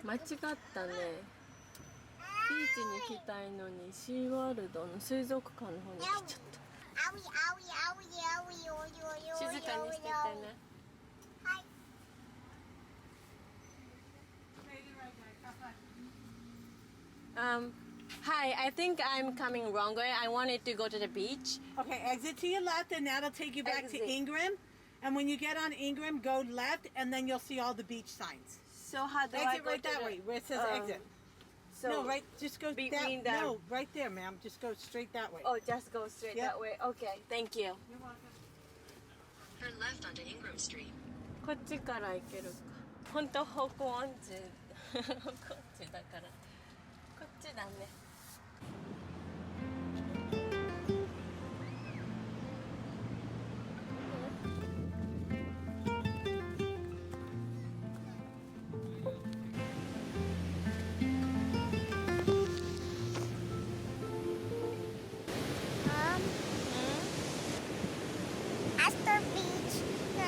間違ったね。ビーチに行きたいのにシーワールドの水族館の方に来ちゃった。静かにしててね。はい。Hi, I think I'm coming wrong way. I wanted to go to the beach. Okay, exit to your left and that'll take you back Exit. to Ingram. And when you get on Ingram, go left and then you'll see all the beach signs. So how do I Exit go right to that the... way where it says exit. So No, right, just go between that, the... no, right there, ma'am. Just go straight that way. Oh, just go straight Yep. that way. Okay, thank you. You're welcome. Turn left onto Ingram Street. こっちから行けるか。本当方向音痴方向音痴だからこっちだね。Astor Beach. No,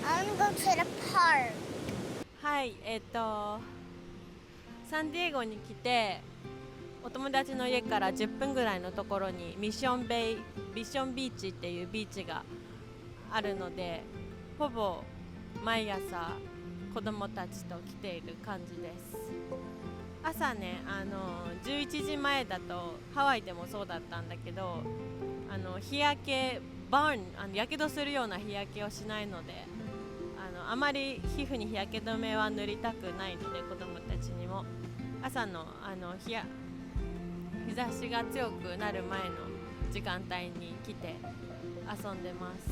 I want to go to the park. はい、サンディエゴに来てお友達の家から10分ぐらいのところにミッションビーチっていうビーチがあるので、ほぼ毎朝子供たちと来ている感じです。朝ね、11時前だとハワイでもそうだったんだけど、日焼けやけどするような日焼けをしないので、あまり皮膚に日焼け止めは塗りたくないので、子供たちにも朝の日差しが強くなる前の時間帯に来て遊んでます。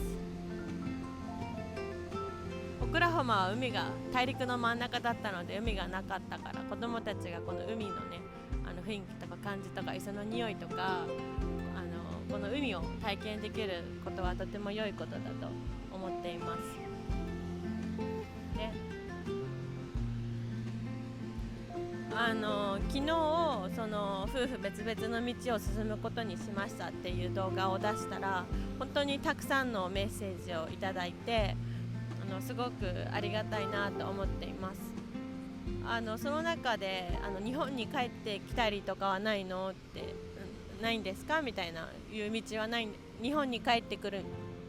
オクラホマは海が大陸の真ん中だったので海がなかったから、子供たちがこの海のね雰囲気とか感じとか磯の匂いとかこの海を体験できることはとても良いことだと思っています。で昨日その夫婦別々の道を進むことにしましたっていう動画を出したら、本当にたくさんのメッセージをいただいて、すごくありがたいなと思っています。その中で日本に帰ってきたりとかはないのってないんですかみたいないう道はない、日本に帰ってくる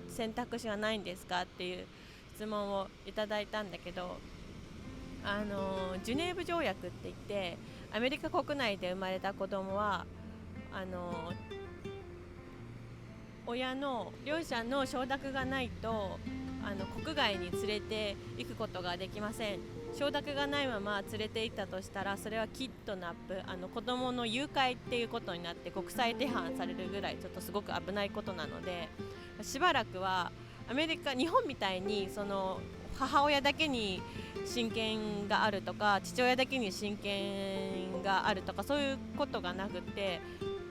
選択肢はないんですかっていう質問をいただいたんだけど、ジュネーブ条約って言って、アメリカ国内で生まれた子供は両者の承諾がないと国外に連れて行くことができません。承諾がないまま連れて行ったとしたら、それはキッドナップ、子供の誘拐っていうことになって国際手配されるぐらいちょっとすごく危ないことなので、しばらくは日本みたいにその母親だけに親権があるとか父親だけに親権があるとかそういうことがなくて、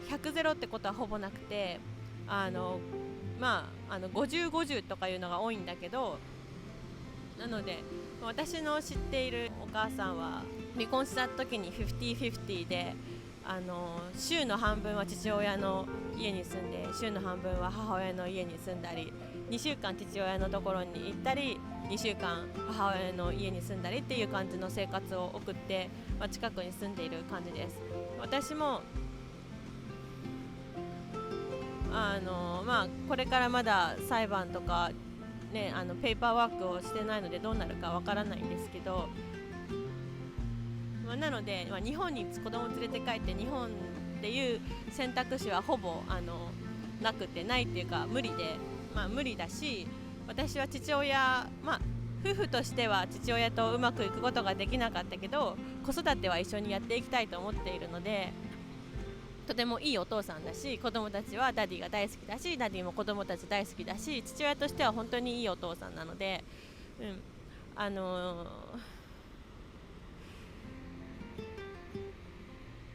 100-0ってことはほぼなくて、50-50とかいうのが多いんだけど、なので私の知っているお母さんは離婚した時に50-50で週の半分は父親の家に住んで週の半分は母親の家に住んだり、2週間父親のところに行ったり2週間母親の家に住んだりっていう感じの生活を送って、近くに住んでいる感じです。私もこれからまだ裁判とかね、ペーパーワークをしてないのでどうなるかわからないんですけど、なので、日本に子供を連れて帰って日本っていう選択肢はほぼなくて、ないっていうか無理だし、私は父親、夫婦としては父親とうまくいくことができなかったけど、子育ては一緒にやっていきたいと思っているので、とてもいいお父さんだし、子供たちはダディが大好きだし、ダディも子供たち大好きだし、父親としては本当にいいお父さんなので、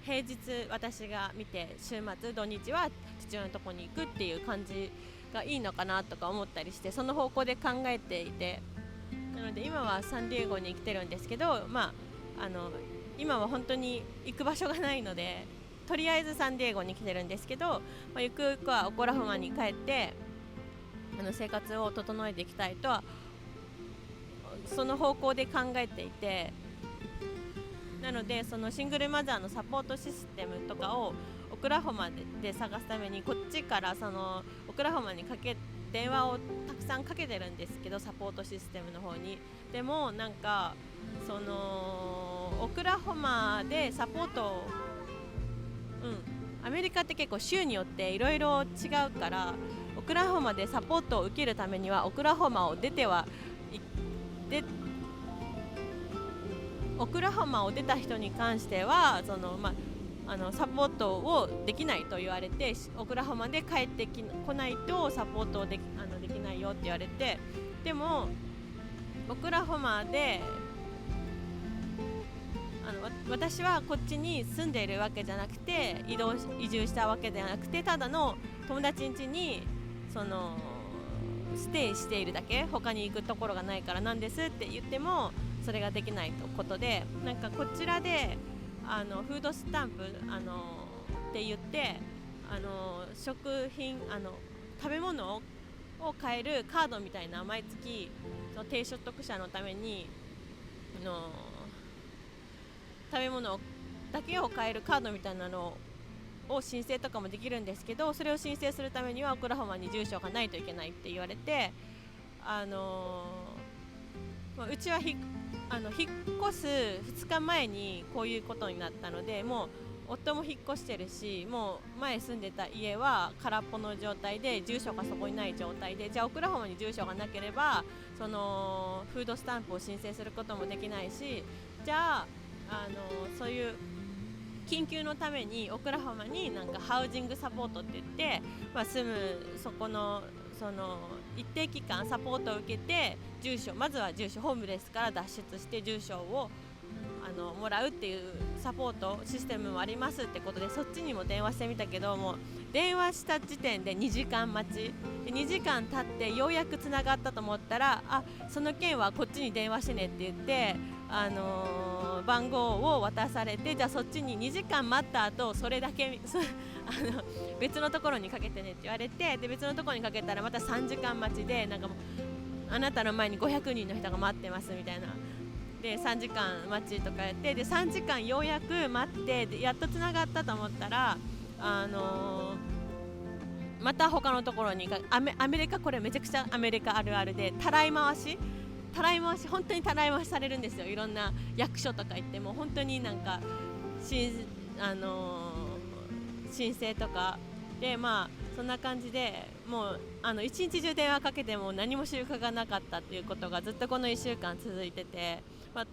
平日私が見て、週末土日は父親のとこに行くっていう感じがいいのかなとか思ったりして、その方向で考えていて、なので今はサンディエゴに来てるんですけど、今は本当に行く場所がないので、とりあえずサンディエゴに来てるんですけど、ゆくゆくはオクラホマに帰って生活を整えていきたいとはその方向で考えていて、なのでそのシングルマザーのサポートシステムとかをオクラホマで探すためにこっちからそのオクラホマに電話をたくさんかけてるんですけど、サポートシステムの方に。でもなんかそのオクラホマでサポートを、アメリカって結構州によっていろいろ違うから、オクラホマでサポートを受けるためにはオクラホマをオクラホマを出た人に関してはその、サポートをできないと言われて、オクラホマで帰ってこないとサポートをできないよって言われて、でもオクラホマで私はこっちに住んでいるわけじゃなくて移住したわけではなくて、ただの友達ん家にそのステイしているだけ、他に行くところがないからなんですって言ってもそれができないということで、なんかこちらでフードスタンプって言って食品食べ物を買えるカードみたいな、毎月その低所得者のために食べ物だけを買えるカードみたいなのを申請とかもできるんですけど、それを申請するためにはオクラホマに住所がないといけないって言われて、うちは引っ越す2日前にこういうことになったので、もう夫も引っ越してるし、もう前住んでた家は空っぽの状態で住所がそこにない状態で、じゃあオクラホマに住所がなければそのフードスタンプを申請することもできないし、じゃあそういう緊急のためにオクラホマになんかハウジングサポートって言って、住むそこのその一定期間サポートを受けてまずは住所ホームレスから脱出して住所をもらうっていうサポートシステムもありますってことで、そっちにも電話してみたけども、電話した時点で2時間待ちで、2時間経ってようやくつながったと思ったら、その件はこっちに電話してねって言って、番号を渡されて、じゃあそっちに2時間待った後それだけ別のところにかけてねって言われて、で別のところにかけたらまた3時間待ちで、なんかもうあなたの前に500人の人が待ってますみたいなで、3時間待ちとかやって、で3時間ようやく待って、でやっとつながったと思ったらまた他のところにアメリカ、これめちゃくちゃアメリカあるあるで、たらい回し本当にたらい回しされるんですよ。いろんな役所とか行っても本当になんか申請とかで、そんな感じで、もう一日中電話かけても何も収穫がなかったっていうことがずっとこの1週間続いてて、ど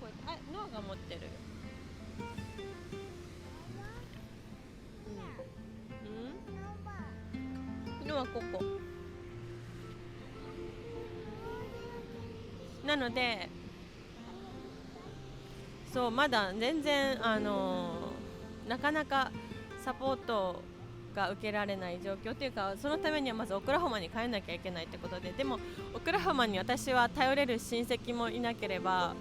こノアが持ってる。ノアここなので、そうまだ全然なかなかサポートが受けられない状況というか、そのためにはまずオクラホマに帰んなきゃいけないってことで、でもオクラホマに私は頼れる親戚もいなければ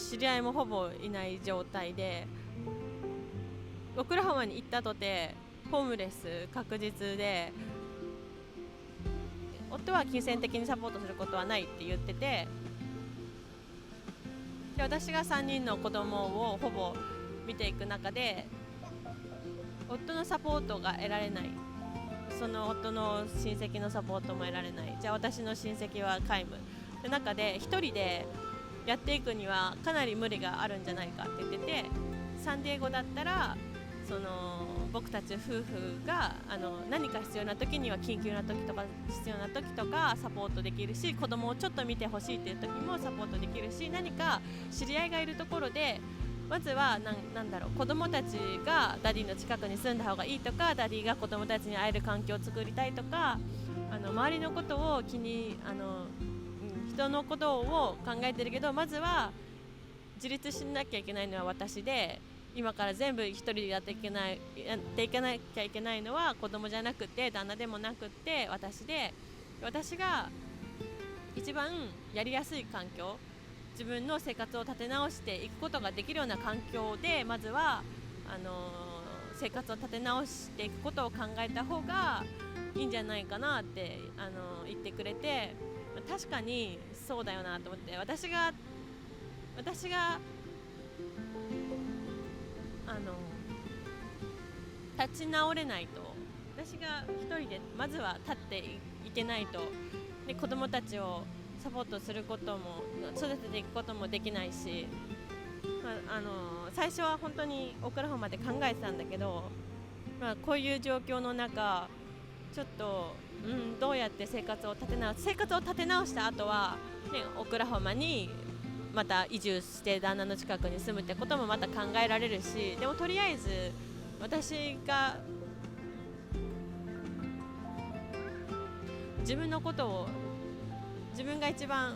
知り合いもほぼいない状態で、オクラホマに行ったとてホームレス確実で、夫は金銭的にサポートすることはないって言ってて、で私が3人の子供をほぼ見ていく中で夫のサポートが得られない、その夫の親戚のサポートも得られない、じゃあ私の親戚は皆無で中で一人でやっていくにはかなり無理があるんじゃないかって言ってて、サンディエゴだったらその僕たち夫婦が何か必要な時には緊急な時とか必要な時とかサポートできるし、子供をちょっと見てほしいっていう時もサポートできるし、何か知り合いがいるところでまずは子供たちがダディの近くに住んだ方がいいとか、ダディが子供たちに会える環境を作りたいとか、周りのことを人のことを考えてるけど、まずは自立しなきゃいけないのは私で、今から全部一人でやっていかなきゃいけないのは子供じゃなくて旦那でもなくて私で、私が一番やりやすい環境、自分の生活を立て直していくことができるような環境でまずは生活を立て直していくことを考えた方がいいんじゃないかなって言ってくれて、確かにそうだよなと思って、私が立ち直れないと、私が一人でまずは立っていけないと、で子供たちをサポートすることも育てていくこともできないし、最初は本当にオクラホマで考えてたんだけど、こういう状況の中ちょっと、どうやって生活を立て直した後は、ね、オクラホマにまた移住して旦那の近くに住むってこともまた考えられるし、でもとりあえず私が自分のことを、自分が一番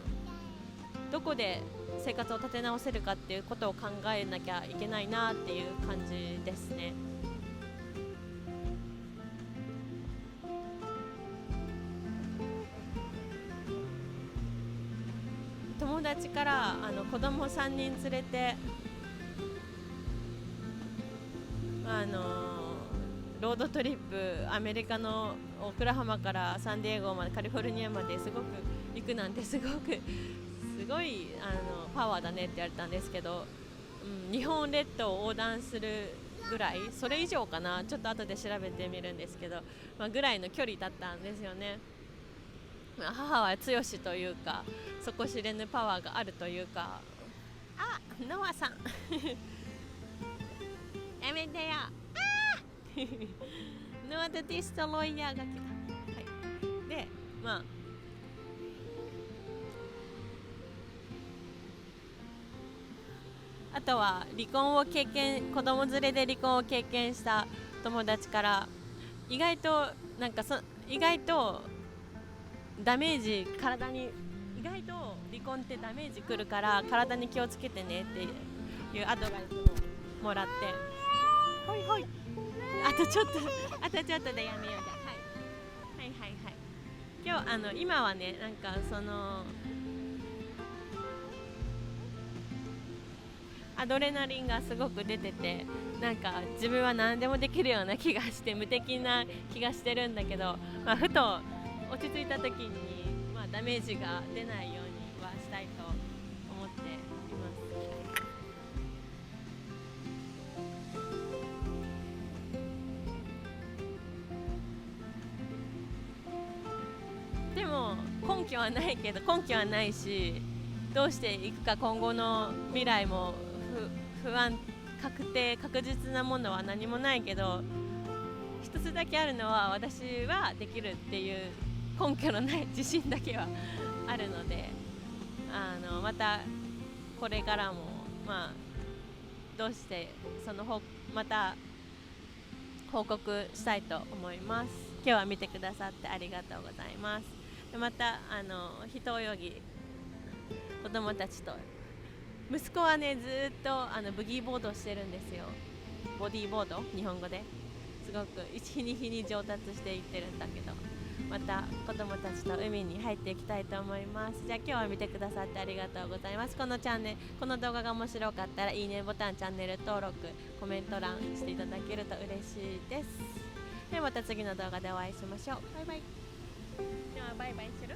どこで生活を立て直せるかっていうことを考えなきゃいけないなっていう感じですね。友達から子供3人連れてロードトリップ、アメリカのオクラハマからサンディエゴまでカリフォルニアまですごく行くなんてすごいパワーだねって言われたんですけど、日本列島を横断するぐらい、それ以上かな、ちょっと後で調べてみるんですけど、ぐらいの距離だったんですよね。母は強しというか、底知れぬパワーがあるというか、ノアさんやめてよノアとディストロイヤーが来た、であとは子供連れで離婚を経験した友達から、意外とダメージ、体に意外と離婚ってダメージくるから体に気をつけてねっていうアドバイスももらって、ほいほい、あとちょっとでやめようじゃ、はい、今はね、アドレナリンがすごく出てて、自分は何でもできるような気がして、無敵な気がしてるんだけど、ふと落ち着いた時に、ダメージが出ないようにはしたいと思っています。でも根拠はないし、どうしていくか今後の未来も不安、確実なものは何もないけど、一つだけあるのは、私はできるっていう根拠のない自信だけはあるので、またこれからもどうしてまた報告したいと思います。今日は見てくださってありがとうございます。でまた人泳ぎ、子供たちと、息子はねずっとブギーボードをしてるんですよ。ボディーボード、日本語ですごく日に日に上達していってるんだけど、また子供たちと海に入っていきたいと思います。じゃあ今日は見てくださってありがとうございます。この動画が面白かったらいいねボタン、チャンネル登録、コメント欄していただけると嬉しいです。ではまた次の動画でお会いしましょう。バイバイ。ではバイバイする？